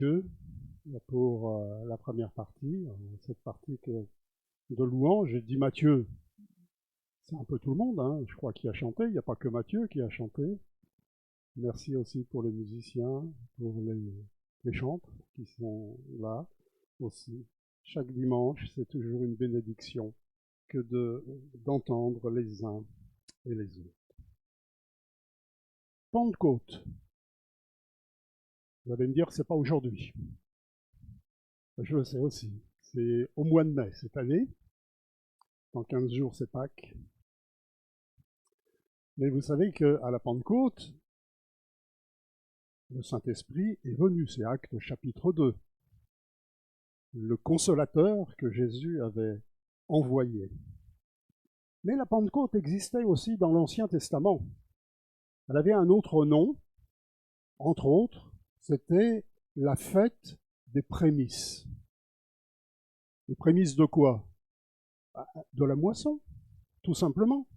Dieu pour la première partie, cette partie de louange. J'ai dit Matthieu, c'est un peu tout le monde, hein, je crois, qui a chanté, il n'y a pas que Matthieu qui a chanté. Merci aussi pour les musiciens, pour les chantres qui sont là aussi. Chaque dimanche, c'est toujours une bénédiction que d'entendre les uns et les autres. Pentecôte. Vous allez me dire que ce n'est pas aujourd'hui. Je le sais aussi. C'est au mois de mai cette année. Dans 15 jours, c'est Pâques. Mais vous savez qu'à la Pentecôte, le Saint-Esprit est venu. C'est Actes chapitre 2. Le consolateur que Jésus avait envoyé. Mais la Pentecôte existait aussi dans l'Ancien Testament. Elle avait un autre nom, entre autres, c'était la fête des prémices. Les prémices de quoi? De la moisson, tout simplement.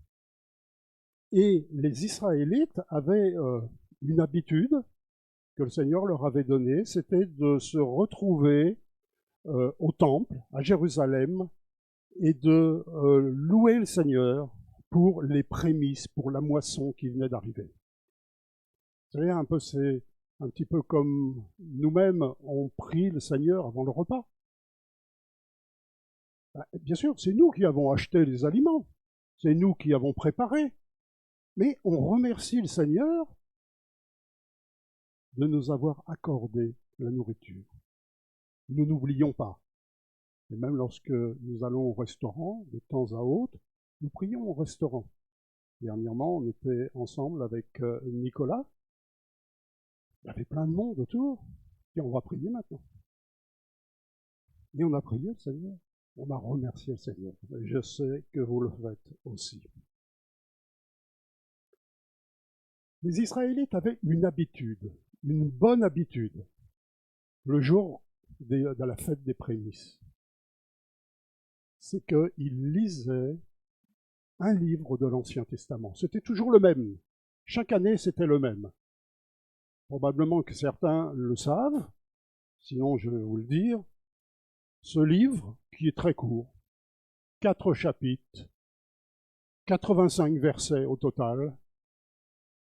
Et les Israélites avaient une habitude que le Seigneur leur avait donnée, c'était de se retrouver au temple, à Jérusalem, et de louer le Seigneur pour les prémices, pour la moisson qui venait d'arriver. Vous savez, c'est un petit peu comme nous-mêmes, on prie le Seigneur avant le repas. Bien sûr, c'est nous qui avons acheté les aliments, c'est nous qui avons préparé, mais on remercie le Seigneur de nous avoir accordé la nourriture. Nous n'oublions pas. Et même lorsque nous allons au restaurant, de temps à autre, nous prions au restaurant. Dernièrement, on était ensemble avec Nicolas. Il y avait plein de monde autour. Et on va prier maintenant. Et on a prié le Seigneur. On a remercié le Seigneur. Et je sais que vous le faites aussi. Les Israélites avaient une habitude, une bonne habitude, le jour de la fête des prémices. C'est qu'ils lisaient un livre de l'Ancien Testament. C'était toujours le même. Chaque année, c'était le même. Probablement que certains le savent, sinon je vais vous le dire. Ce livre, qui est très court, 4 chapitres, 85 versets au total,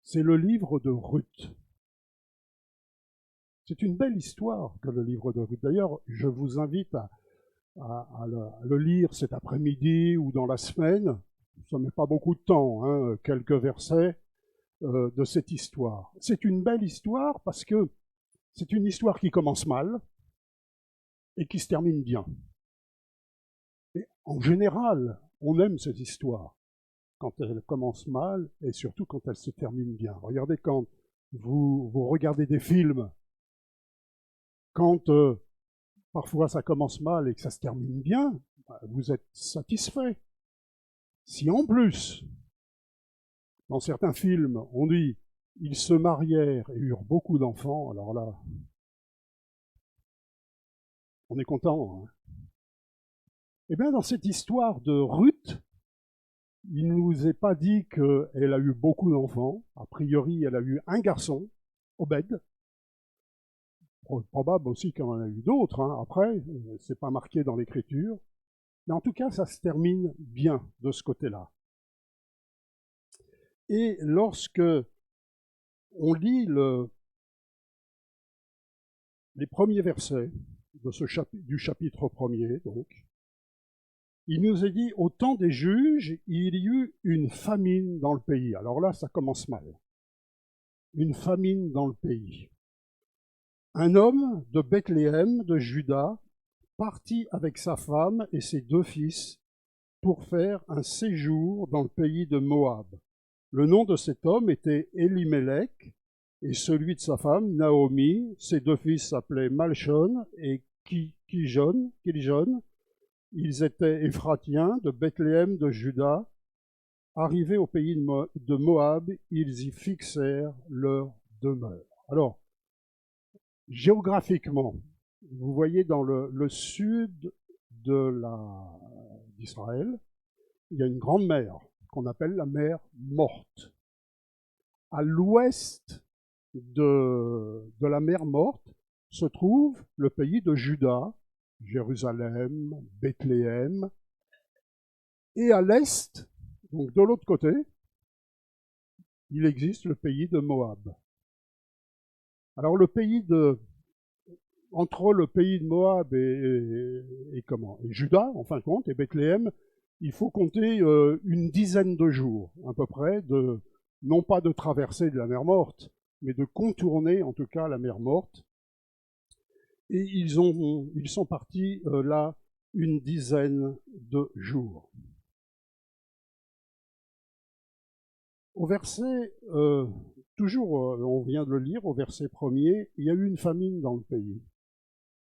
c'est le livre de Ruth. C'est une belle histoire que le livre de Ruth. D'ailleurs, je vous invite à le lire cet après-midi ou dans la semaine. Ça ne met pas beaucoup de temps, hein, quelques versets de cette histoire. C'est une belle histoire parce que c'est une histoire qui commence mal et qui se termine bien. Et en général, on aime cette histoire quand elle commence mal et surtout quand elle se termine bien. Regardez quand vous regardez des films, quand parfois ça commence mal et que ça se termine bien, vous êtes satisfait. Si en plus, dans certains films, on dit ils se marièrent et eurent beaucoup d'enfants, alors là, on est content. Hein. Eh bien, dans cette histoire de Ruth, il ne nous est pas dit qu'elle a eu beaucoup d'enfants. A priori, elle a eu un garçon, Obed. Probable aussi qu'elle en a eu d'autres. Hein. Après, c'est pas marqué dans l'écriture. Mais en tout cas, ça se termine bien de ce côté-là. Et lorsque on lit les premiers versets du chapitre 1er, donc, il nous est dit, au temps des juges, il y eut une famine dans le pays. Alors là, ça commence mal. Une famine dans le pays. Un homme de Bethléem, de Juda, partit avec sa femme et ses 2 fils pour faire un séjour dans le pays de Moab. Le nom de cet homme était Elimelech, et celui de sa femme, Naomi. Ses 2 fils s'appelaient Malchon et Kijon. Ils étaient Éphratiens de Bethléem de Juda. Arrivés au pays de Moab, ils y fixèrent leur demeure. Alors, géographiquement, vous voyez dans le sud d'Israël, il y a une grande mer qu'on appelle la mer Morte. À l'ouest de la mer Morte se trouve le pays de Juda, Jérusalem, Bethléem, et à l'est, donc de l'autre côté, il existe le pays de Moab. Alors entre le pays de Moab et Juda, en fin de compte, et Bethléem, il faut compter une dizaine de jours, à peu près, non pas de traversée de la mer Morte, mais de contourner en tout cas la mer Morte. Et ils sont partis là une dizaine de jours. Au verset, toujours, on vient de le lire, au verset 1er, il y a eu une famine dans le pays.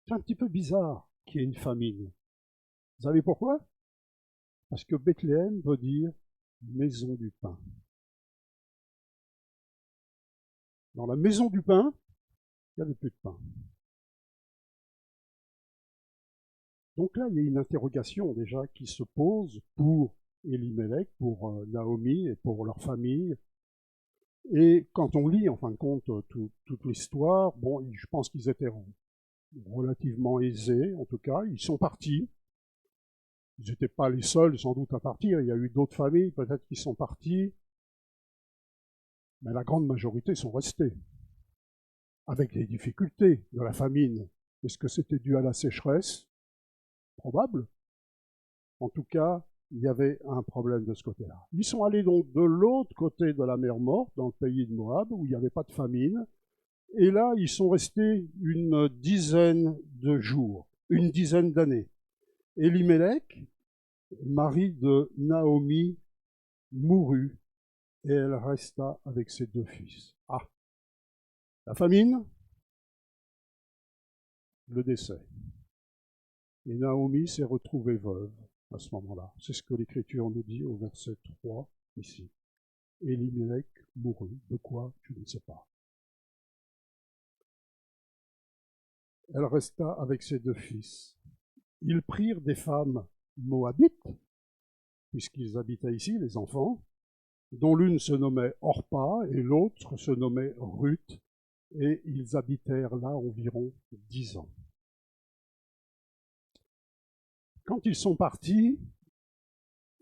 C'est un petit peu bizarre qu'il y ait une famine. Vous savez pourquoi? Parce que Bethléem veut dire maison du pain. Dans la maison du pain, il n'y avait plus de pain. Donc là, il y a une interrogation déjà qui se pose pour Elimelech, pour Naomi et pour leur famille. Et quand on lit, en fin de compte, toute l'histoire, bon, je pense qu'ils étaient relativement aisés, en tout cas. Ils sont partis. Ils n'étaient pas les seuls, sans doute, à partir. Il y a eu d'autres familles, peut-être, qui sont parties. Mais la grande majorité sont restés, avec les difficultés de la famine. Est-ce que c'était dû à la sécheresse? Probable. En tout cas, il y avait un problème de ce côté-là. Ils sont allés donc de l'autre côté de la mer Morte, dans le pays de Moab, où il n'y avait pas de famine. Et là, ils sont restés une dizaine de jours, une dizaine d'années. Elimelech, mari de Naomi, mourut et elle resta avec ses 2 fils. Ah, la famine, le décès. Et Naomi s'est retrouvée veuve à ce moment-là. C'est ce que l'Écriture nous dit au verset 3 ici. Elimelech mourut. De quoi? Je ne sais pas. Elle resta avec ses 2 fils. Ils prirent des femmes moabites, puisqu'ils habitaient ici, les enfants, dont l'une se nommait Orpa et l'autre se nommait Ruth, et ils habitèrent là environ 10 ans. Quand ils sont partis,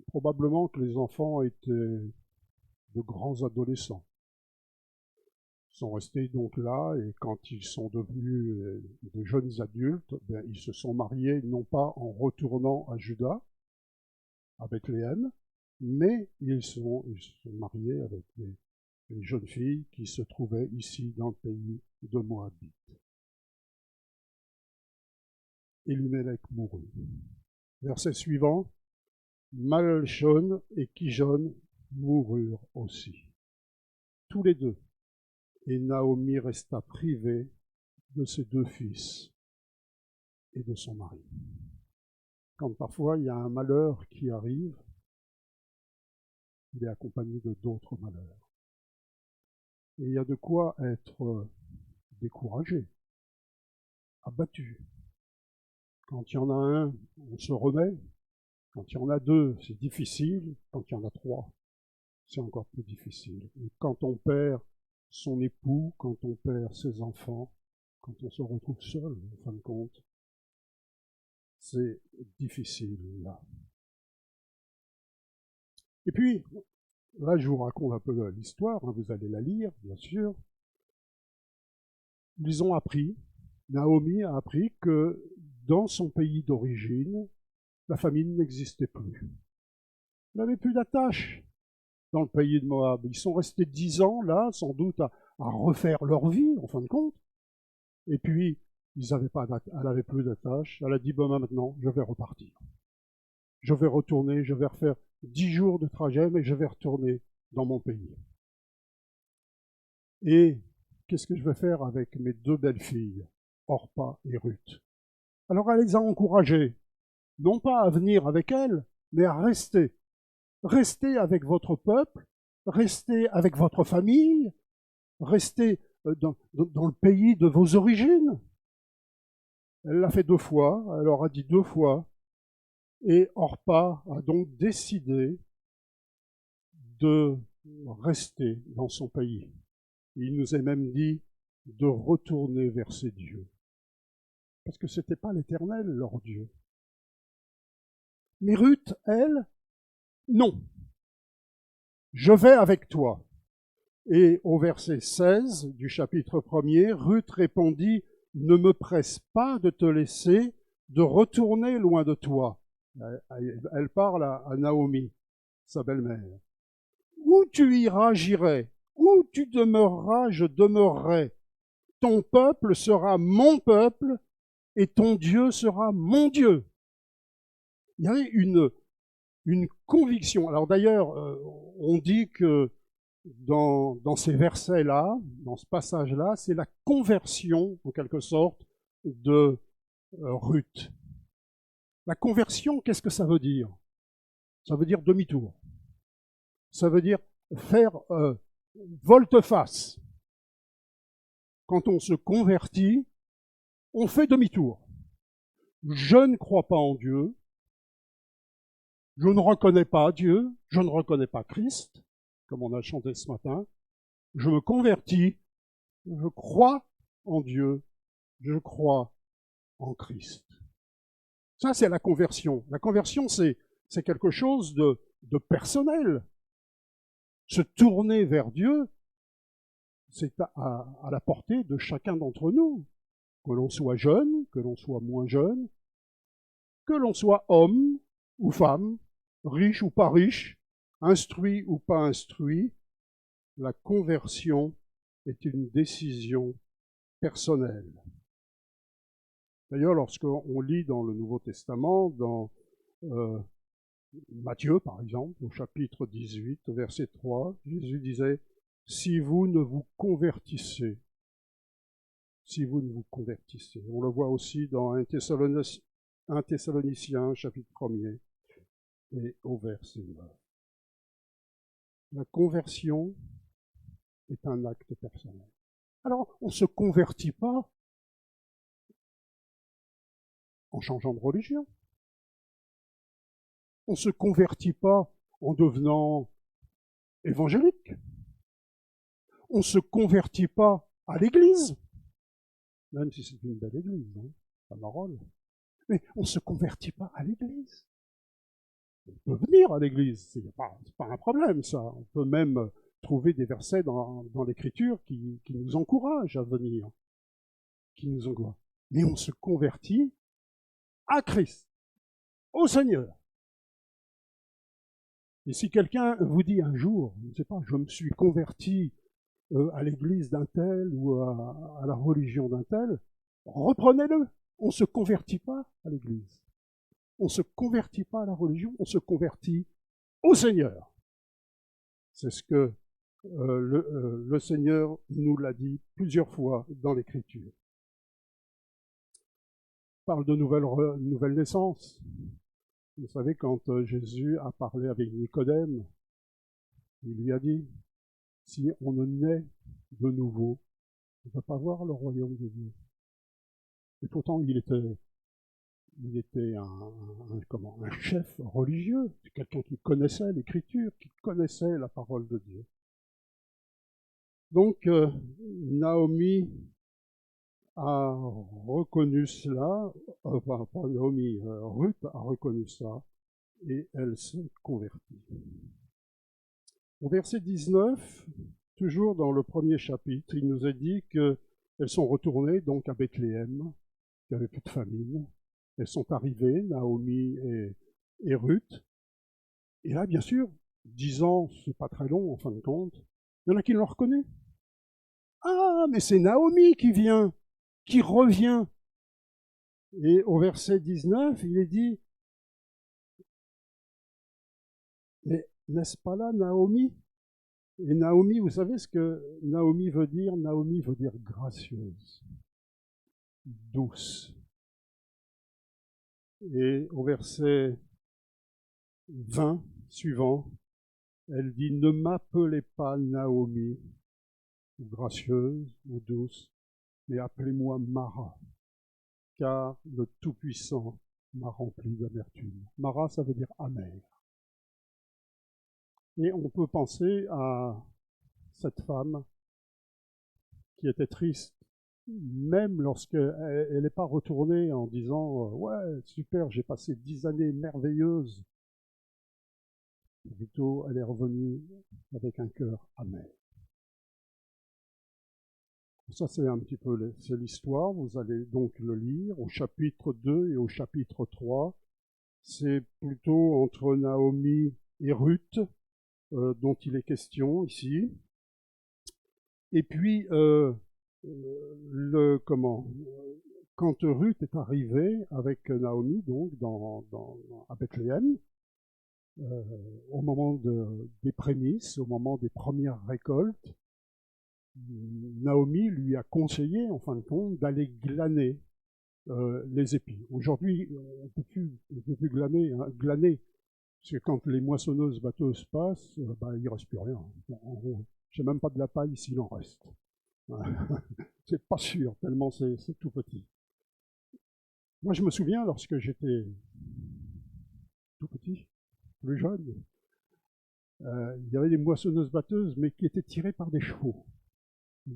probablement que les enfants étaient de grands adolescents. Ils sont restés donc là, et quand ils sont devenus de jeunes adultes, bien, ils se sont mariés non pas en retournant à Juda, à Bethléem, mais ils sont mariés avec les jeunes filles qui se trouvaient ici dans le pays de Moabit. Elimelech mourut. Verset suivant, Malchon et Kijon moururent aussi. Tous les deux. Et Naomi resta privée de ses 2 fils et de son mari. Quand parfois il y a un malheur qui arrive, il est accompagné de d'autres malheurs. Et il y a de quoi être découragé, abattu. Quand il y en a un, on se remet. Quand il y en a 2, c'est difficile. Quand il y en a 3, c'est encore plus difficile. Et quand on perd son époux, quand on perd ses enfants, quand on se retrouve seul, en fin de compte, c'est difficile là. Et puis, là, je vous raconte un peu l'histoire, hein, vous allez la lire, bien sûr. Ils ont appris, Naomi a appris que dans son pays d'origine, la famine n'existait plus. Il n'avait plus d'attache dans le pays de Moab. Ils sont restés 10 ans là, sans doute à refaire leur vie, en fin de compte. Et puis, elle n'avait plus d'attache. Elle a dit, bon, maintenant, je vais repartir. Je vais retourner, je vais refaire 10 jours de trajet, mais je vais retourner dans mon pays. Et qu'est-ce que je vais faire avec mes 2 belles filles, Orpa et Ruth? Alors elle les a encouragées, non pas à venir avec elle, mais à rester. Restez avec votre peuple, restez avec votre famille, restez dans le pays de vos origines. Elle l'a fait 2 fois, elle leur a dit 2 fois, et Orpa a donc décidé de rester dans son pays. Il nous est même dit de retourner vers ses dieux. parce que ce n'était pas l'Éternel, leur Dieu. Mais Ruth, elle, non. Je vais avec toi. Et au verset 16 du chapitre 1er, Ruth répondit, ne me presse pas de te laisser, de retourner loin de toi. Elle parle à Naomi, sa belle-mère. Où tu iras, j'irai. Où tu demeureras, je demeurerai. Ton peuple sera mon peuple et ton Dieu sera mon Dieu. Il y avait une conviction. Alors d'ailleurs, on dit que dans ces versets-là, dans ce passage-là, c'est la conversion, en quelque sorte, de Ruth. La conversion, qu'est-ce que ça veut dire? Ça veut dire demi-tour. Ça veut dire faire volte-face. Quand on se convertit, on fait demi-tour. Je ne crois pas en Dieu, je ne reconnais pas Dieu, je ne reconnais pas Christ, comme on a chanté ce matin, je me convertis, je crois en Dieu, je crois en Christ. Ça, c'est la conversion. La conversion, c'est quelque chose de personnel. Se tourner vers Dieu, c'est à la portée de chacun d'entre nous. Que l'on soit jeune, que l'on soit moins jeune, que l'on soit homme ou femme, riche ou pas riche, instruit ou pas instruit, la conversion est une décision personnelle. D'ailleurs, lorsqu'on lit dans le Nouveau Testament, dans Matthieu par exemple, au chapitre 18, verset 3, Jésus disait « Si vous ne vous convertissez », si vous ne vous convertissez. On le voit aussi dans 1 Thessaloniciens, chapitre 1er, et au verset 9. La conversion est un acte personnel. Alors, on ne se convertit pas en changeant de religion. On ne se convertit pas en devenant évangélique. On ne se convertit pas à l'église, même si c'est une belle église, hein, pas marole. Mais on ne se convertit pas à l'église. On peut venir à l'église, c'est pas un problème ça. On peut même trouver des versets dans l'Écriture qui nous encouragent à venir, qui nous encouragent. Mais on se convertit à Christ, au Seigneur. Et si quelqu'un vous dit un jour, je ne sais pas, je me suis converti à l'église d'un tel ou à la religion d'un tel, reprenez-le. On ne se convertit pas à l'église. On ne se convertit pas à la religion, on se convertit au Seigneur. C'est ce que le Seigneur nous l'a dit plusieurs fois dans l'Écriture. On parle de nouvelle naissance. Vous savez, quand Jésus a parlé avec Nicodème, il lui a dit, si on ne naît de nouveau, on ne peut pas voir le royaume de Dieu. Et pourtant, il était un chef religieux, quelqu'un qui connaissait l'Écriture, qui connaissait la parole de Dieu. Donc, Naomi a reconnu cela, pas Naomi, Ruth a reconnu ça, et elle s'est convertie. Au verset 19, toujours dans le premier chapitre, il nous est dit qu'elles sont retournées donc à Bethléem, qu'il n'y avait plus de famine. Elles sont arrivées, Naomi et Ruth. Et là, bien sûr, 10 ans, c'est pas très long en fin de compte, il y en a qui l'ont reconnu. Ah, mais c'est Naomi qui vient, qui revient. Et au verset 19, il est dit, mais n'est-ce pas là Naomi? Et Naomi, vous savez ce que Naomi veut dire? Naomi veut dire gracieuse, douce. Et au verset 20 suivant, elle dit, ne m'appelez pas Naomi, ou gracieuse, ou douce, mais appelez-moi Mara, car le Tout-Puissant m'a rempli d'amertume. Mara, ça veut dire amer. Et on peut penser à cette femme qui était triste même lorsqu'elle n'est pas retournée en disant ouais, super, j'ai passé 10 années merveilleuses. Plutôt, elle est revenue avec un cœur amer. Ça, c'est un petit peu c'est l'histoire. Vous allez donc le lire au chapitre 2 et au chapitre 3. C'est plutôt entre Naomi et Ruth dont il est question ici. Et puis, quand Ruth est arrivée avec Naomi, donc à Bethléem, au moment des prémices, au moment des premières récoltes, Naomi lui a conseillé, en fin de compte, d'aller glaner les épis. Aujourd'hui, on ne peut plus glaner, parce que quand les moissonneuses-batteuses passent, il ne reste plus rien. En gros, je sais même pas de la paille s'il en reste. C'est pas sûr, tellement c'est tout petit. Moi, je me souviens, lorsque j'étais tout petit, plus jeune, il y avait des moissonneuses-batteuses, mais qui étaient tirées par des chevaux.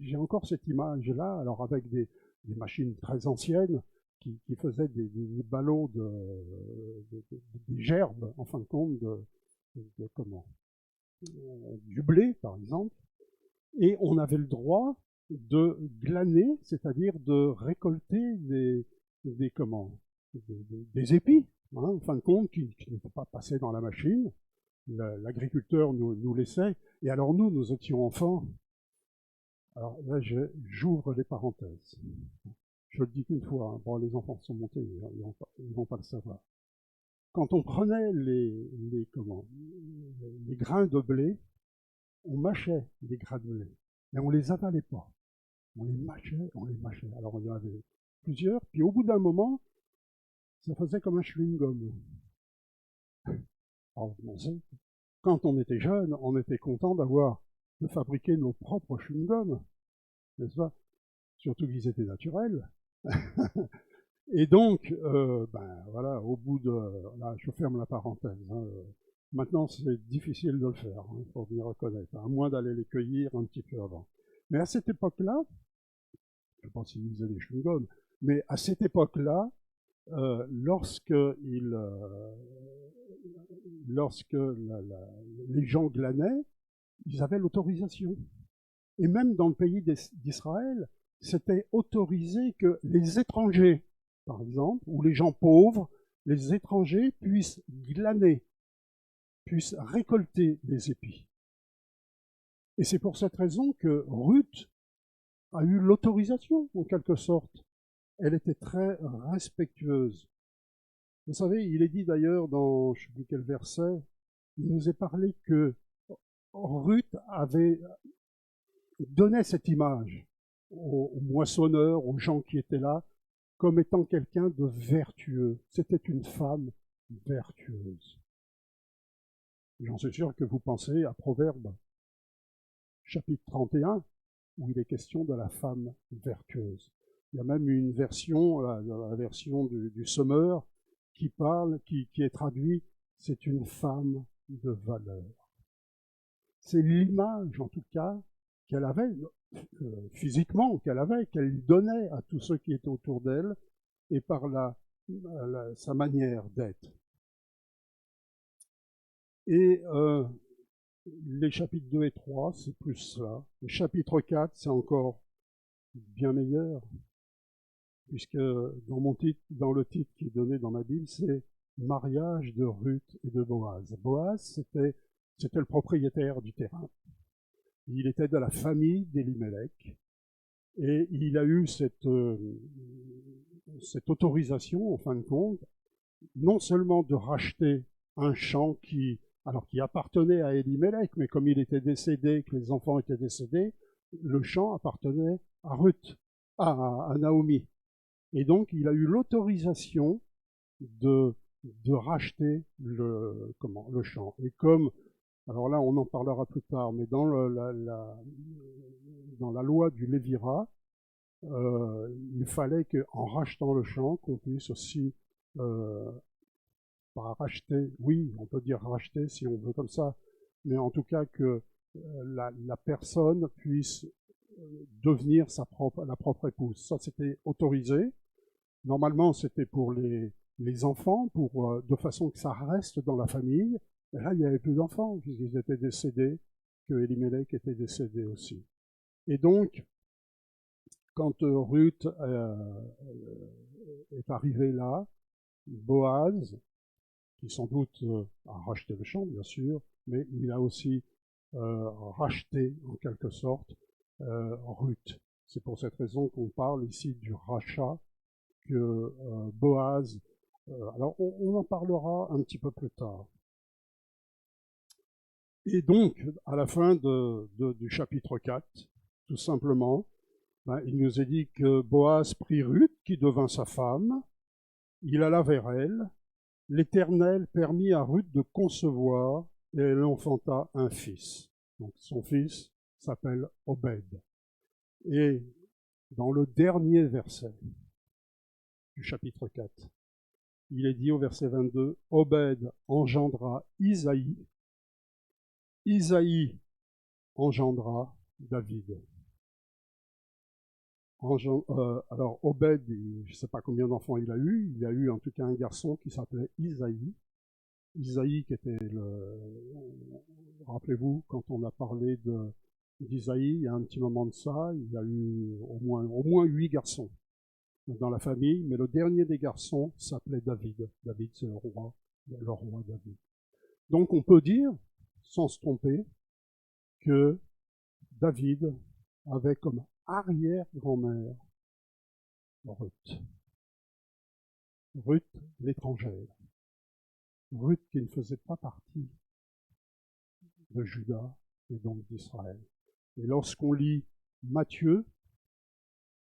J'ai encore cette image-là, alors avec des machines très anciennes qui faisaient des ballots des gerbes, en fin de compte, du blé, par exemple. Et on avait le droit de glaner, c'est-à-dire de récolter des épis, hein, en fin de compte, qui n'étaient pas passés dans la machine. L'agriculteur nous laissait. Et alors nous étions enfants. Alors là, j'ouvre les parenthèses. Je le dis qu'une fois, hein. Bon, les enfants sont montés, ils vont pas le savoir. Quand on prenait les grains de blé, on mâchait les grains de blé, mais on les avalait pas. On les mâchait. Alors il y en avait plusieurs, puis au bout d'un moment, ça faisait comme un chewing-gum. Alors, quand on était jeune, on était content de fabriquer nos propres chewing-gums, n'est-ce pas? Surtout qu'ils étaient naturels. Et donc, voilà, au bout de... Là, je ferme la parenthèse. Hein, maintenant, c'est difficile de le faire, hein, il faut bien reconnaître, à moins d'aller les cueillir un petit peu avant. Mais à cette époque-là, je ne sais pas s'ils faisaient des chewing-gums, mais à cette époque-là, lorsque les gens glanaient, ils avaient l'autorisation. Et même dans le pays d'Israël, c'était autorisé que les étrangers, par exemple, ou les gens pauvres, les étrangers puissent glaner, puissent récolter les épis. Et c'est pour cette raison que Ruth a eu l'autorisation, en quelque sorte. Elle était très respectueuse. Vous savez, il est dit d'ailleurs dans, je ne sais plus quel verset, il nous est parlé que Ruth donnait cette image aux moissonneurs, aux gens qui étaient là, comme étant quelqu'un de vertueux. C'était une femme vertueuse. J'en suis sûr que vous pensez à Proverbe, chapitre 31, où il est question de la femme vertueuse. Il y a même une version, la version du Sommeur, qui est traduit, c'est une femme de valeur. C'est l'image, en tout cas, qu'elle avait, physiquement, qu'elle donnait à tous ceux qui étaient autour d'elle, et par sa manière d'être. Et les chapitres 2 et 3, c'est plus cela. Le chapitre 4, c'est encore bien meilleur, puisque dans le titre qui est donné dans ma Bible, c'est mariage de Ruth et de Boaz. Boaz, c'était le propriétaire du terrain. Il était de la famille d'Elimelech, et il a eu cette autorisation, en fin de compte, non seulement de racheter un champ qui appartenait à Elimelech, mais comme il était décédé, que les enfants étaient décédés, le champ appartenait à Ruth, à Naomi. Et donc, il a eu l'autorisation de racheter le champ. Et comme, alors là, on en parlera plus tard, mais dans la loi du Lévirat, il fallait qu'en rachetant le champ, qu'on puisse aussi pas racheter, oui, on peut dire racheter si on veut comme ça, mais en tout cas que la personne puisse devenir la propre épouse. Ça, c'était autorisé. Normalement, c'était pour les enfants, de façon que ça reste dans la famille. Et là, il n'y avait plus d'enfants, puisqu'ils étaient décédés, que Elimelech était décédé aussi. Et donc, quand Ruth est arrivée là, Boaz, qui sans doute a racheté le champ, bien sûr, mais il a aussi racheté, en quelque sorte, Ruth. C'est pour cette raison qu'on parle ici du rachat que Boaz... alors, on en parlera un petit peu plus tard. Et donc, à la fin du chapitre 4, tout simplement, il nous est dit que Boaz prit Ruth, qui devint sa femme, il alla vers elle, l'Éternel permit à Ruth de concevoir, et elle enfanta un fils. Donc son fils s'appelle Obed. Et dans le dernier verset du chapitre 4, il est dit au verset 22, Obed engendra Isaïe, Isaïe engendra David. Alors Obed, je ne sais pas combien d'enfants il a eu en tout cas un garçon qui s'appelait Isaïe. Isaïe qui était rappelez-vous, quand on a parlé d'Isaïe, il y a un petit moment de ça, il y a eu au moins 8 garçons dans la famille, mais le dernier des garçons s'appelait David. David, c'est le roi David. Donc on peut dire, sans se tromper, que David avait comme arrière-grand-mère Ruth. Ruth, l'étrangère. Ruth qui ne faisait pas partie de Juda et donc d'Israël. Et lorsqu'on lit Matthieu,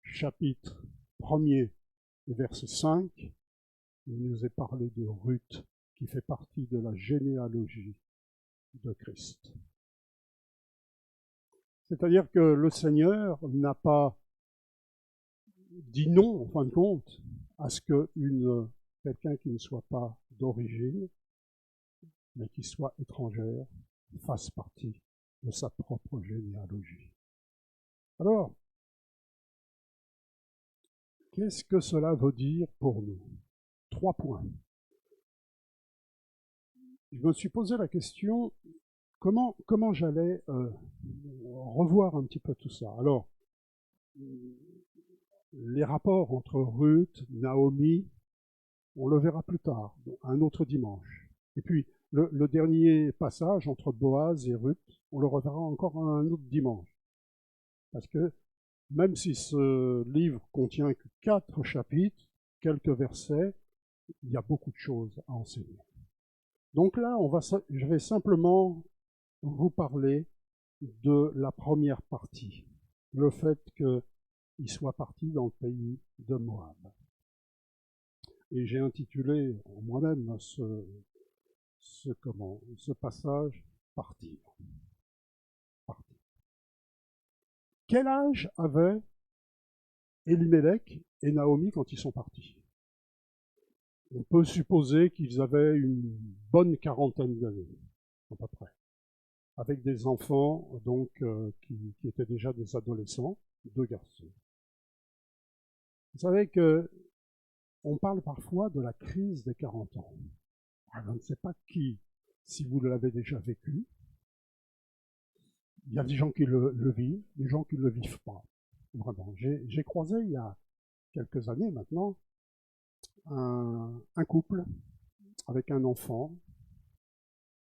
chapitre 1er, verset 5, il nous est parlé de Ruth qui fait partie de la généalogie de Christ. C'est-à-dire que le Seigneur n'a pas dit non, en fin de compte, à ce que quelqu'un qui ne soit pas d'origine, mais qui soit étrangère, fasse partie de sa propre généalogie. Alors, qu'est-ce que cela veut dire pour nous? 3 points. Je me suis posé la question, comment j'allais revoir un petit peu tout ça. Alors, les rapports entre Ruth, Naomi, on le verra plus tard, un autre dimanche. Et puis, le dernier passage entre Boaz et Ruth, on le reverra encore un autre dimanche. Parce que même si ce livre contient que 4 chapitres, quelques versets, il y a beaucoup de choses à enseigner. Donc là, je vais simplement vous parler de la première partie, le fait qu'il soit parti dans le pays de Moab. Et j'ai intitulé moi-même ce passage « Partir ». Quel âge avaient Elimelech et Naomi quand ils sont partis? On peut supposer qu'ils avaient une bonne quarantaine d'années, à peu près, avec des enfants donc qui étaient déjà des adolescents, 2 garçons. Vous savez que on parle parfois de la crise des 40 ans. Je ne sais pas si vous l'avez déjà vécu. Il y a des gens qui le vivent, des gens qui ne le vivent pas. Vraiment. J'ai croisé il y a quelques années maintenant un couple avec un enfant.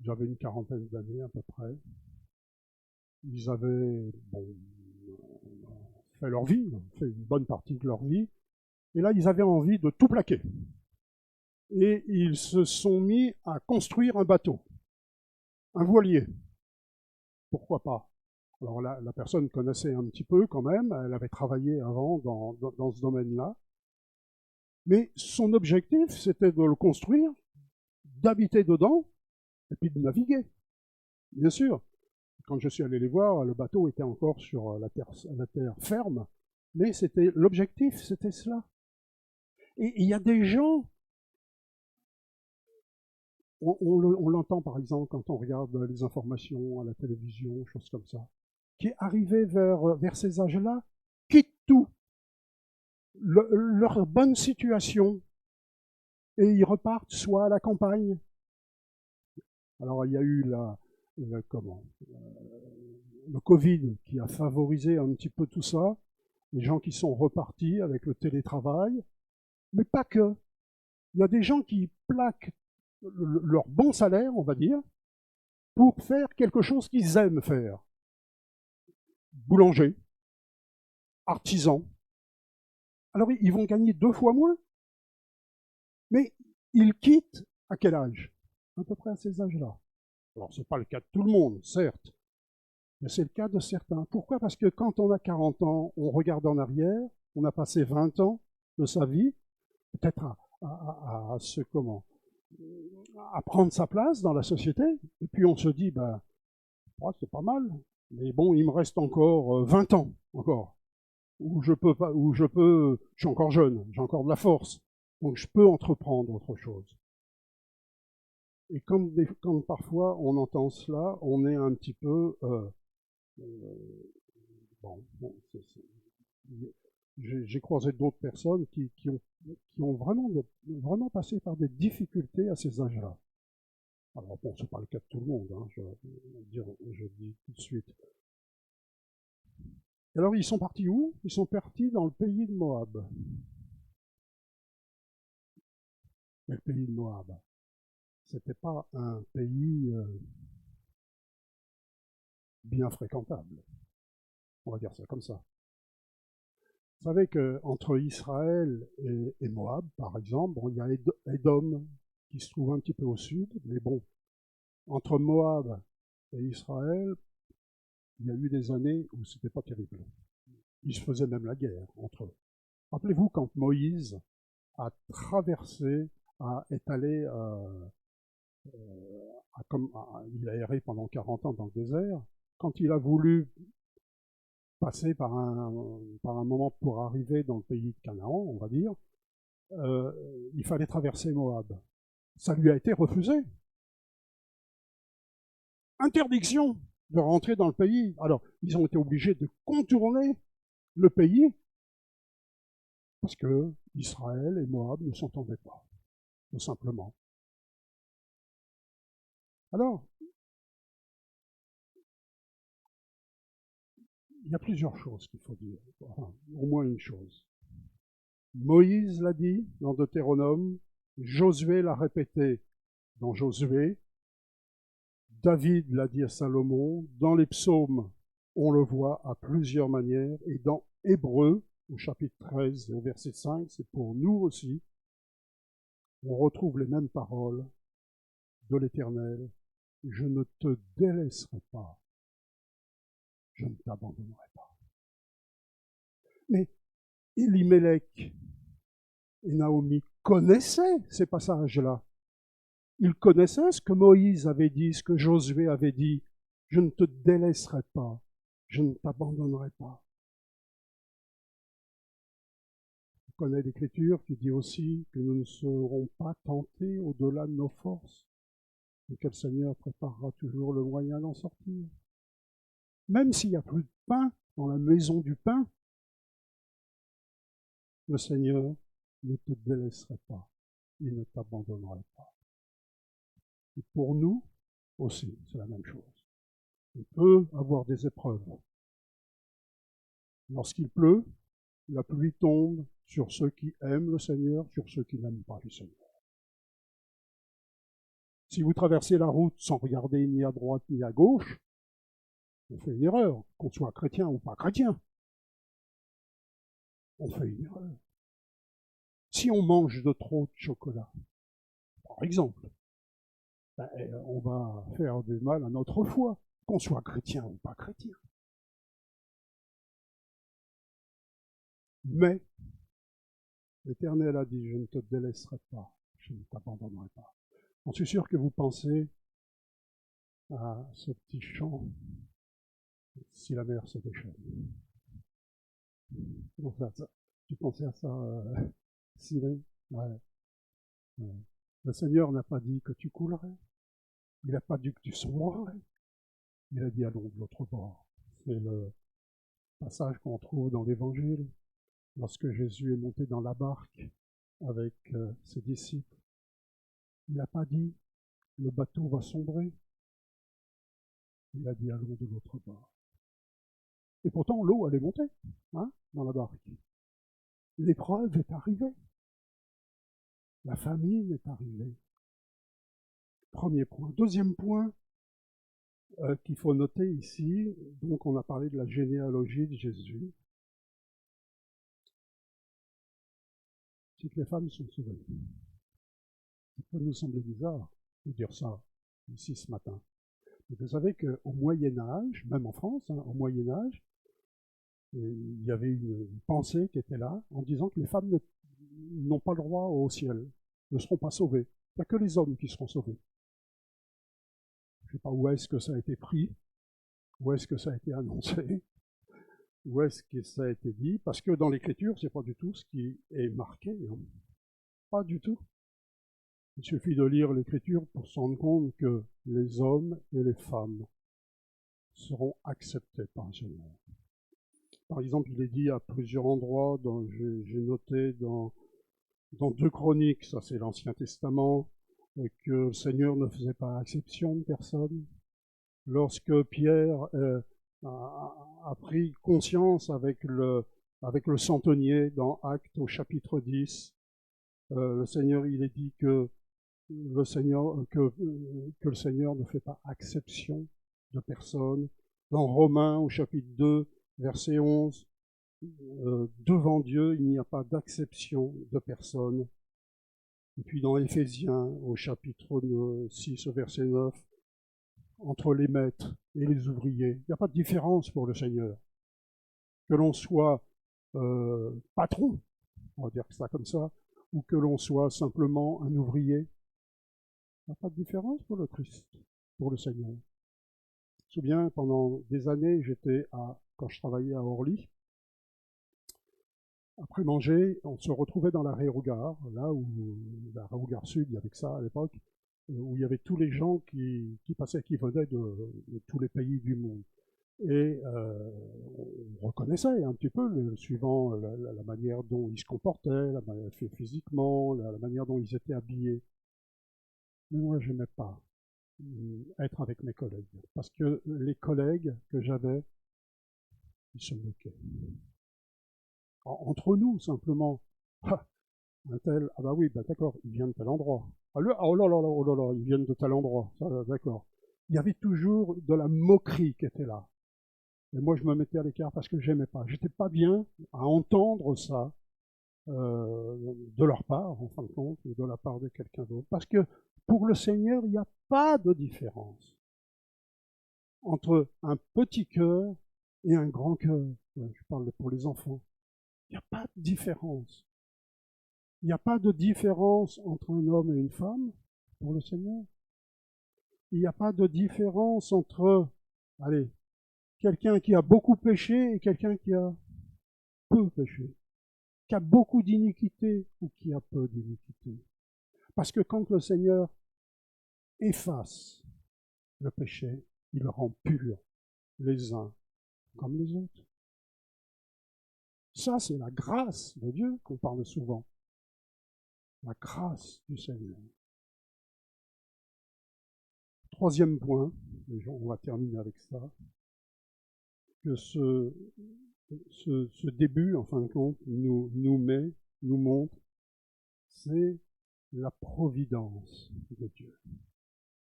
J'avais une quarantaine d'années à peu près. Ils avaient fait leur vie, fait une bonne partie de leur vie. Et là, ils avaient envie de tout plaquer. Et ils se sont mis à construire un bateau, un voilier. Pourquoi pas? Alors la personne connaissait un petit peu quand même, elle avait travaillé avant dans ce domaine-là. Mais son objectif, c'était de le construire, d'habiter dedans, et puis de naviguer. Bien sûr, quand je suis allé les voir, le bateau était encore sur la terre ferme, mais l'objectif, c'était cela. Et il y a des gens, on l'entend par exemple quand on regarde les informations à la télévision, choses comme ça, qui, arrivés vers ces âges-là, quittent tout, leur bonne situation, et ils repartent soit à la campagne. Alors il y a eu le Covid qui a favorisé un petit peu tout ça, les gens qui sont repartis avec le télétravail, mais pas que. Il y a des gens qui plaquent leur bon salaire, on va dire, pour faire quelque chose qu'ils aiment faire. Boulanger, artisan. Alors ils vont gagner 2 fois moins, mais ils quittent à quel âge? À peu près à ces âges-là. Alors ce n'est pas le cas de tout le monde, certes, mais c'est le cas de certains. Pourquoi? Parce que quand on a 40 ans, on regarde en arrière, on a passé 20 ans de sa vie, peut-être à prendre sa place dans la société, et puis on se dit, ben, oh, c'est pas mal, mais bon, il me reste encore 20 ans, encore, où je suis encore jeune, j'ai encore de la force, donc je peux entreprendre autre chose. Et quand parfois on entend cela, on est un petit peu... j'ai croisé d'autres personnes qui ont vraiment passé par des difficultés à ces âges-là. Alors bon, c'est pas le cas de tout le monde, hein, je dis tout de suite. Alors ils sont partis où? Ils sont partis dans le pays de Moab. Mais le pays de Moab, c'était pas un pays bien fréquentable. On va dire ça comme ça. Vous savez qu'entre Israël et Moab, par exemple, bon, il y a Édom qui se trouve un petit peu au sud, mais bon, entre Moab et Israël, il y a eu des années où c'était pas terrible. Ils se faisaient même la guerre entre eux. Rappelez-vous quand Moïse a traversé, est allé, il a erré pendant 40 ans dans le désert, quand il a voulu passer par un moment pour arriver dans le pays de Canaan, on va dire, il fallait traverser Moab. Ça lui a été refusé. Interdiction de rentrer dans le pays. Alors, ils ont été obligés de contourner le pays parce que Israël et Moab ne s'entendaient pas, tout simplement. Alors, il y a plusieurs choses qu'il faut dire, enfin, au moins une chose. Moïse l'a dit dans Deutéronome, Josué l'a répété dans Josué, David l'a dit à Salomon, dans les psaumes, on le voit à plusieurs manières, et dans Hébreux, au chapitre 13 et au verset 5, c'est pour nous aussi, on retrouve les mêmes paroles de l'Éternel. Je ne te délaisserai pas, je ne t'abandonnerai pas. Mais Elimelech et Naomi connaissaient ces passages-là. Ils connaissaient ce que Moïse avait dit, ce que Josué avait dit. Je ne te délaisserai pas, je ne t'abandonnerai pas. On connaît l'Écriture qui dit aussi que nous ne serons pas tentés au-delà de nos forces, et que le Seigneur préparera toujours le moyen d'en sortir. Même s'il n'y a plus de pain dans la maison du pain, le Seigneur ne te délaisserait pas, il ne t'abandonnerait pas. Et pour nous aussi, c'est la même chose. On peut avoir des épreuves. Lorsqu'il pleut, la pluie tombe sur ceux qui aiment le Seigneur, sur ceux qui n'aiment pas le Seigneur. Si vous traversez la route sans regarder ni à droite ni à gauche, on fait une erreur, qu'on soit chrétien ou pas chrétien. On fait une erreur. Si on mange de trop de chocolat, par exemple, ben, on va faire du mal à notre foi, qu'on soit chrétien ou pas chrétien. Mais l'Éternel a dit, je ne te délaisserai pas, je ne t'abandonnerai pas. Je suis sûr que vous pensez à ce petit chant, si la mer se déchaîne. Tu pensais à ça, Sylvain? Ouais. Le Seigneur n'a pas dit que tu coulerais, il n'a pas dit que tu sombrerais, il a dit allons de l'autre bord. C'est le passage qu'on trouve dans l'Évangile, lorsque Jésus est monté dans la barque avec ses disciples. Il n'a pas dit « le bateau va sombrer », il a dit « allons de l'autre bord ». Et pourtant, l'eau, elle est montée dans la barque. L'épreuve est arrivée. La famine est arrivée. Premier point. Deuxième point qu'il faut noter ici, donc on a parlé de la généalogie de Jésus, c'est que les femmes sont sauvées. Ça peut nous sembler bizarre de dire ça ici ce matin. Mais vous savez qu'au Moyen-Âge, même en France, au Moyen-Âge, il y avait une pensée qui était là en disant que les femmes n'ont pas le droit au ciel, ne seront pas sauvées. Il n'y a que les hommes qui seront sauvés. Je ne sais pas où est-ce que ça a été pris, où est-ce que ça a été annoncé, où est-ce que ça a été dit, parce que dans l'Écriture, ce n'est pas du tout ce qui est marqué. Pas du tout. Il suffit de lire l'Écriture pour se rendre compte que les hommes et les femmes seront acceptés par le Seigneur. Par exemple, il est dit à plusieurs endroits, j'ai noté dans 2 Chroniques, ça c'est l'Ancien Testament, que le Seigneur ne faisait pas exception de personne. Lorsque Pierre a pris conscience avec le centenier dans Actes au chapitre 10, le Seigneur, il est dit que le Seigneur ne fait pas exception de personne. Dans Romains au chapitre 2, verset 11, devant Dieu, il n'y a pas d'acception de personne. Et puis dans Éphésiens, au chapitre 6, verset 9, entre les maîtres et les ouvriers, il n'y a pas de différence pour le Seigneur. Que l'on soit patron, on va dire ça comme ça, ou que l'on soit simplement un ouvrier, il n'y a pas de différence pour le Christ, pour le Seigneur. Je me souviens, pendant des années, quand je travaillais à Orly, après manger, on se retrouvait dans la Ré-Rougar, là où, la Ré-Rougar Sud, il y avait que ça à l'époque, où il y avait tous les gens qui passaient, qui venaient de tous les pays du monde. Et on reconnaissait un petit peu, suivant la manière dont ils se comportaient, physiquement, la manière dont ils étaient habillés. Mais moi, je n'aimais pas être avec mes collègues, parce que les collègues que j'avais, ils se moquaient. Entre nous, simplement. Un tel, ah bah oui, bah d'accord, ils viennent de tel endroit. Ah, oh là là, oh là là, ils viennent de tel endroit, d'accord. Il y avait toujours de la moquerie qui était là. Et moi, je me mettais à l'écart parce que j'aimais pas. J'étais pas bien à entendre ça de leur part, en fin de compte, ou de la part de quelqu'un d'autre. Parce que pour le Seigneur, il n'y a pas de différence entre un petit cœur et un grand cœur. Je parle pour les enfants. Il n'y a pas de différence. Il n'y a pas de différence entre un homme et une femme pour le Seigneur. Il n'y a pas de différence entre, quelqu'un qui a beaucoup péché et quelqu'un qui a peu péché, qui a beaucoup d'iniquité ou qui a peu d'iniquité. Parce que quand le Seigneur efface le péché, il rend pur les uns comme les autres. Ça, c'est la grâce de Dieu qu'on parle souvent. La grâce du Seigneur. Troisième point, on va terminer avec ça, que ce début, en fin de compte, nous montre, c'est la providence de Dieu.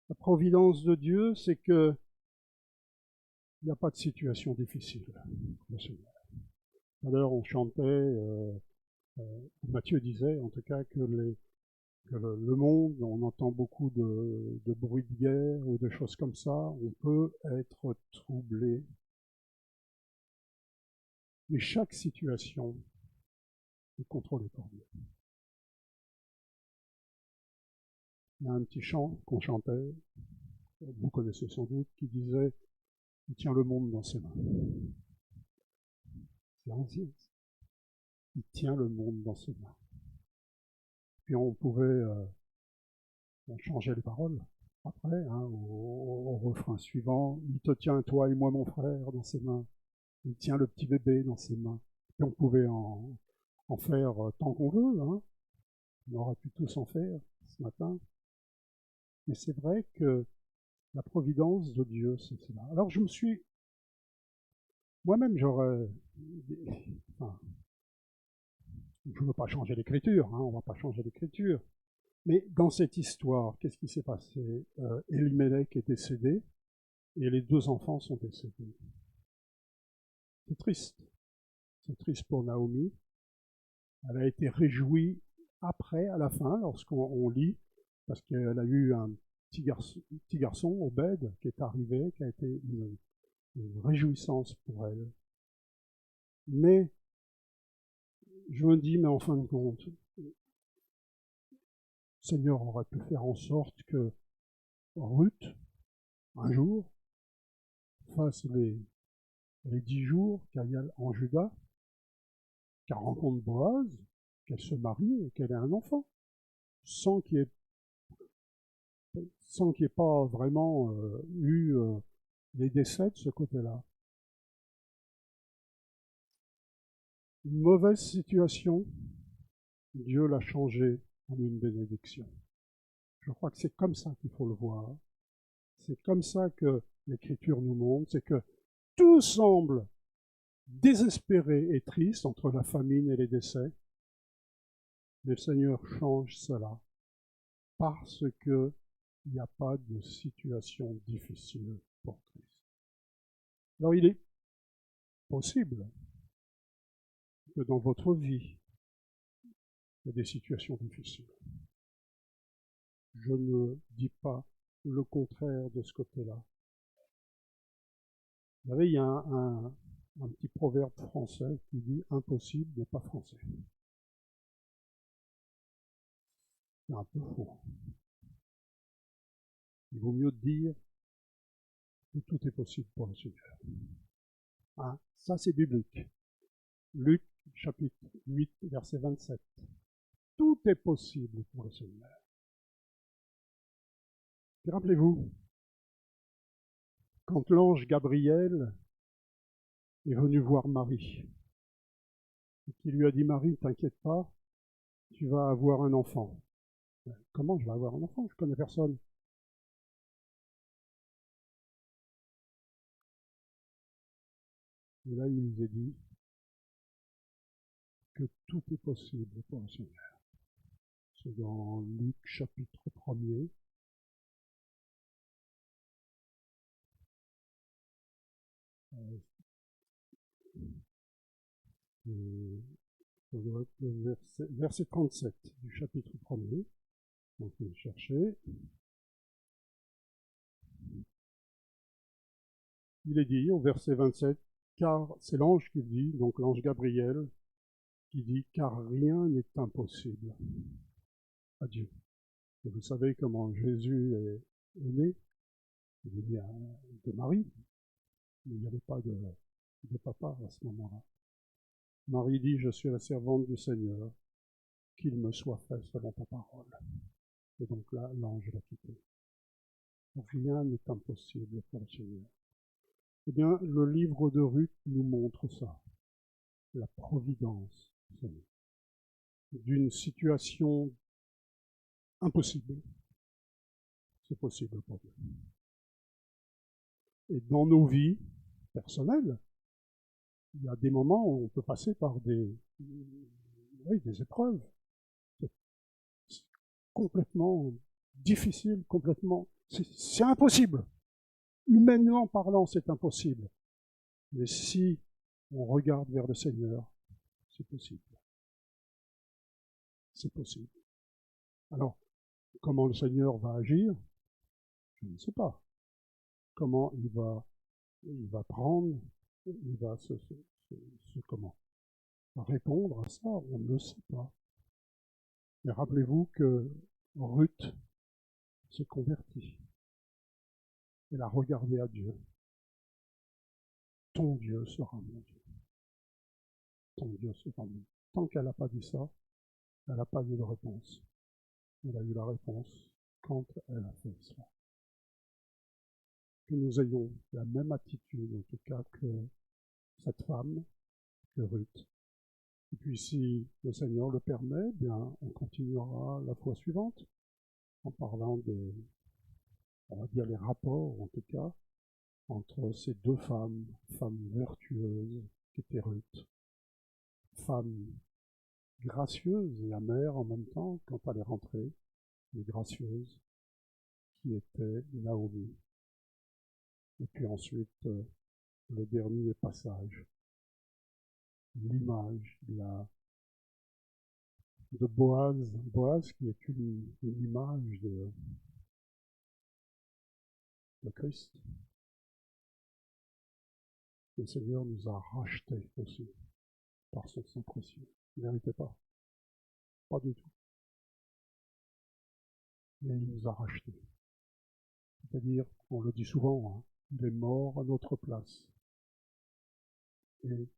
La providence de Dieu, c'est que il n'y a pas de situation difficile. Tout à l'heure, on chantait, Matthieu disait en tout cas que le monde, on entend beaucoup de bruit de guerre ou de choses comme ça, on peut être troublé. Mais chaque situation est contrôlée par Dieu. Il y a un petit chant qu'on chantait, vous connaissez sans doute, qui disait « Il tient le monde dans ses mains ». C'est ancien. Il tient le monde dans ses mains. Puis on pouvait changer les paroles. après, hein, au refrain suivant, il te tient, toi et moi, mon frère, dans ses mains. Il tient le petit bébé dans ses mains. Et on pouvait en faire tant qu'on veut, hein. On aurait pu tous en faire ce matin. Mais c'est vrai que la providence de Dieu, c'est cela. Alors je me suis... Moi-même, j'aurais... Enfin, je ne veux pas changer l'écriture, hein, on ne va pas changer l'écriture. Mais dans cette histoire, qu'est-ce qui s'est passé? Elimelech est décédé et les deux enfants sont décédés. C'est triste. C'est triste pour Naomi. Elle a été réjouie après, à la fin, lorsqu'on lit, parce qu'elle a eu un petit garçon, Obed, qui est arrivé, qui a été une réjouissance pour elle. Mais je me dis, mais en fin de compte, le Seigneur aurait pu faire en sorte que Ruth, un jour, fasse les 10 jours qu'elle y a en Juda, qu'elle rencontre Boaz, qu'elle se marie et qu'elle ait un enfant, sans qu'il n'y ait pas vraiment eu les décès de ce côté-là. Une mauvaise situation, Dieu l'a changée en une bénédiction. Je crois que c'est comme ça qu'il faut le voir. C'est comme ça que l'Écriture nous montre, c'est que tout semble désespéré et triste entre la famine et les décès, mais le Seigneur change cela parce qu'il n'y a pas de situation difficile pour Christ. Alors il est possible que dans votre vie, il y a des situations difficiles. Je ne dis pas le contraire de ce côté-là. Vous savez, il y a un petit proverbe français qui dit « impossible n'est pas français ». C'est un peu faux. Il vaut mieux dire que tout est possible pour le Seigneur. Hein, ça, c'est biblique. Luc, chapitre 8, verset 27. Tout est possible pour le Seigneur. Et rappelez-vous, quand l'ange Gabriel est venu voir Marie, et qui lui a dit « Marie, t'inquiète pas, tu vas avoir un enfant. » Comment je vais avoir un enfant? Je connais personne. Et là, il nous a dit que tout est possible pour le Seigneur. C'est dans Luc chapitre 1er. Le verset 37 du chapitre 1er. Donc, je vais le chercher. Il est dit au verset 27, car c'est l'ange qui dit, donc l'ange Gabriel, qui dit, car rien n'est impossible à Dieu. Et vous savez comment Jésus est né. Il est né de Marie, mais il n'y avait pas de papa à ce moment-là. Marie dit, je suis la servante du Seigneur, qu'il me soit fait selon ta parole. Et donc là, l'ange l'a quitté. Rien n'est impossible pour le Seigneur. Eh bien, le livre de Ruth nous montre ça, la providence d'une situation impossible. C'est possible pour Dieu. Et dans nos vies personnelles, il y a des moments où on peut passer par des épreuves. C'est complètement difficile, complètement... C'est impossible. Humainement parlant, c'est impossible. Mais si on regarde vers le Seigneur, c'est possible. C'est possible. Alors, comment le Seigneur va agir? Je ne sais pas. Comment il va prendre, il va comment répondre à ça, on ne le sait pas. Mais rappelez-vous que Ruth s'est convertie. Elle a regardé à Dieu. Ton Dieu sera mon Dieu. Ton Dieu sera mon Dieu. Tant qu'elle n'a pas dit ça, elle n'a pas eu de réponse. Elle a eu la réponse quand elle a fait ça. que nous ayons la même attitude, en tout cas, que cette femme, que Ruth. Et puis si le Seigneur le permet, bien, on continuera la fois suivante en parlant des, on va dire, les rapports, en tout cas, entre ces deux femmes, femmes vertueuses qui étaient Ruth, femme gracieuse et amère en même temps quand elle est rentrée, mais gracieuse, qui était Naomi. Et puis ensuite, le dernier passage, l'image de Boaz, Boaz qui est une image de Christ. Le Seigneur nous a rachetés aussi par son sang précieux. Il ne méritait pas, pas du tout. Mais il nous a rachetés. C'est-à-dire, on le dit souvent, hein, il est mort à notre place. Et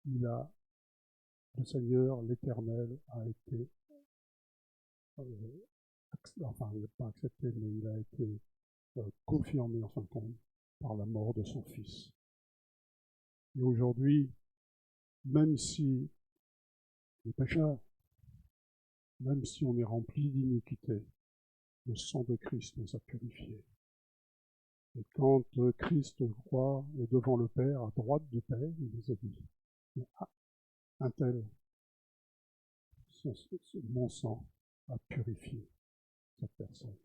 le Seigneur, l'Éternel, a été, enfin, il n'a pas accepté, mais il a été confirmé, en fin de compte, par la mort de son Fils. Et aujourd'hui, même si les pécheurs, même si on est rempli d'iniquité, le sang de Christ nous a purifiés. Et quand Christ, je crois, est devant le Père, à droite du Père, il nous a dit, un tel, mon sang a purifié cette personne.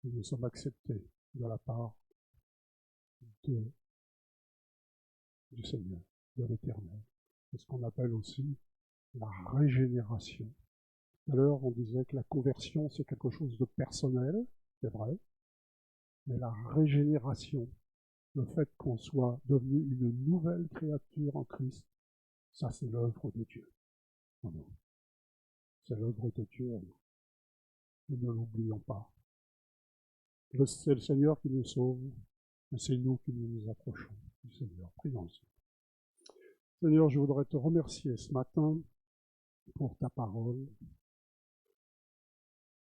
Et nous sommes acceptés de la part du Seigneur, de l'Éternel. C'est ce qu'on appelle aussi la régénération. Tout à l'heure, on disait que la conversion, c'est quelque chose de personnel, c'est vrai, mais la régénération, le fait qu'on soit devenu une nouvelle créature en Christ, ça c'est l'œuvre de Dieu. C'est l'œuvre de Dieu. Et ne l'oublions pas. C'est le Seigneur qui nous sauve, et c'est nous qui nous approchons du Seigneur. Prions. Seigneur, je voudrais te remercier ce matin pour ta parole,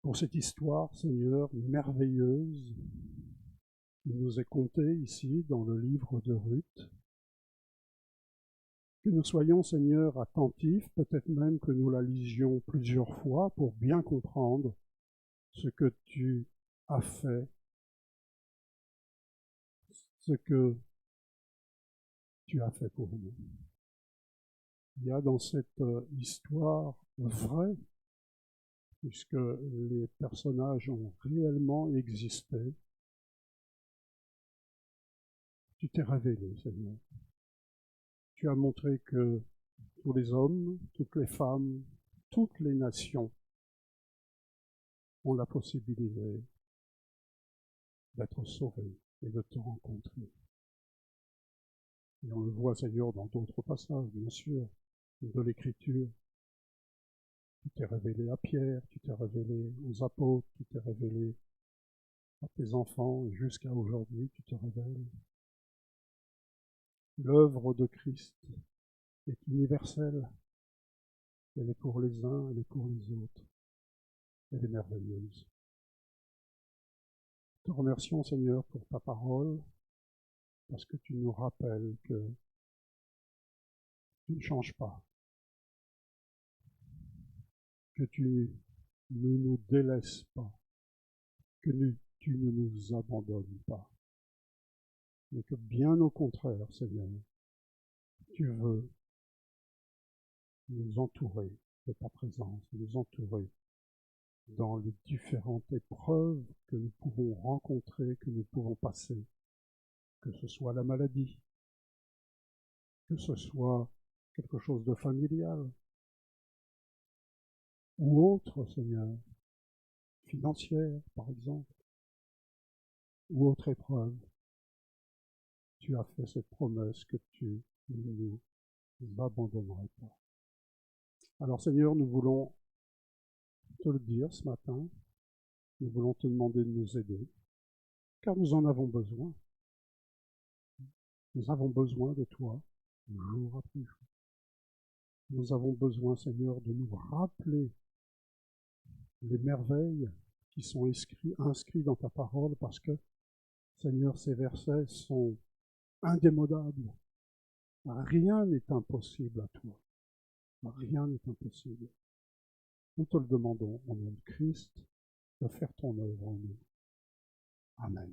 pour cette histoire, Seigneur, merveilleuse, qui nous est contée ici dans le livre de Ruth. Que nous soyons, Seigneur, attentifs, peut-être même que nous la lisions plusieurs fois pour bien comprendre ce que tu as fait, ce que tu as fait pour nous. Il y a dans cette histoire vraie, puisque les personnages ont réellement existé, tu t'es révélé, Seigneur. Tu as montré que tous les hommes, toutes les femmes, toutes les nations ont la possibilité d'être sauvés et de te rencontrer. Et on le voit, Seigneur, dans d'autres passages, bien sûr, de l'Écriture. Tu t'es révélé à Pierre, tu t'es révélé aux apôtres, tu t'es révélé à tes enfants, et jusqu'à aujourd'hui, tu te révèles. L'œuvre de Christ est universelle. Elle est pour les uns, elle est pour les autres. Elle est merveilleuse. Te remercions, Seigneur, pour ta parole, parce que tu nous rappelles que tu ne changes pas, que tu ne nous délaisses pas, que tu ne nous abandonnes pas, mais que bien au contraire, Seigneur, tu veux nous entourer de ta présence, nous entourer dans les différentes épreuves que nous pouvons rencontrer, que nous pouvons passer, que ce soit la maladie, que ce soit quelque chose de familial, ou autre, Seigneur, financière, par exemple, ou autre épreuve. Tu as fait cette promesse que tu ne nous abandonnerais pas. Alors, Seigneur, nous voulons te le dire ce matin, nous voulons te demander de nous aider, car nous en avons besoin. Nous avons besoin de toi, jour après jour. Nous avons besoin, Seigneur, de nous rappeler les merveilles qui sont inscrites dans ta parole, parce que Seigneur, ces versets sont indémodables. Rien n'est impossible à toi. Rien n'est impossible. Nous te le demandons au nom de Christ de faire ton œuvre en nous. Amen.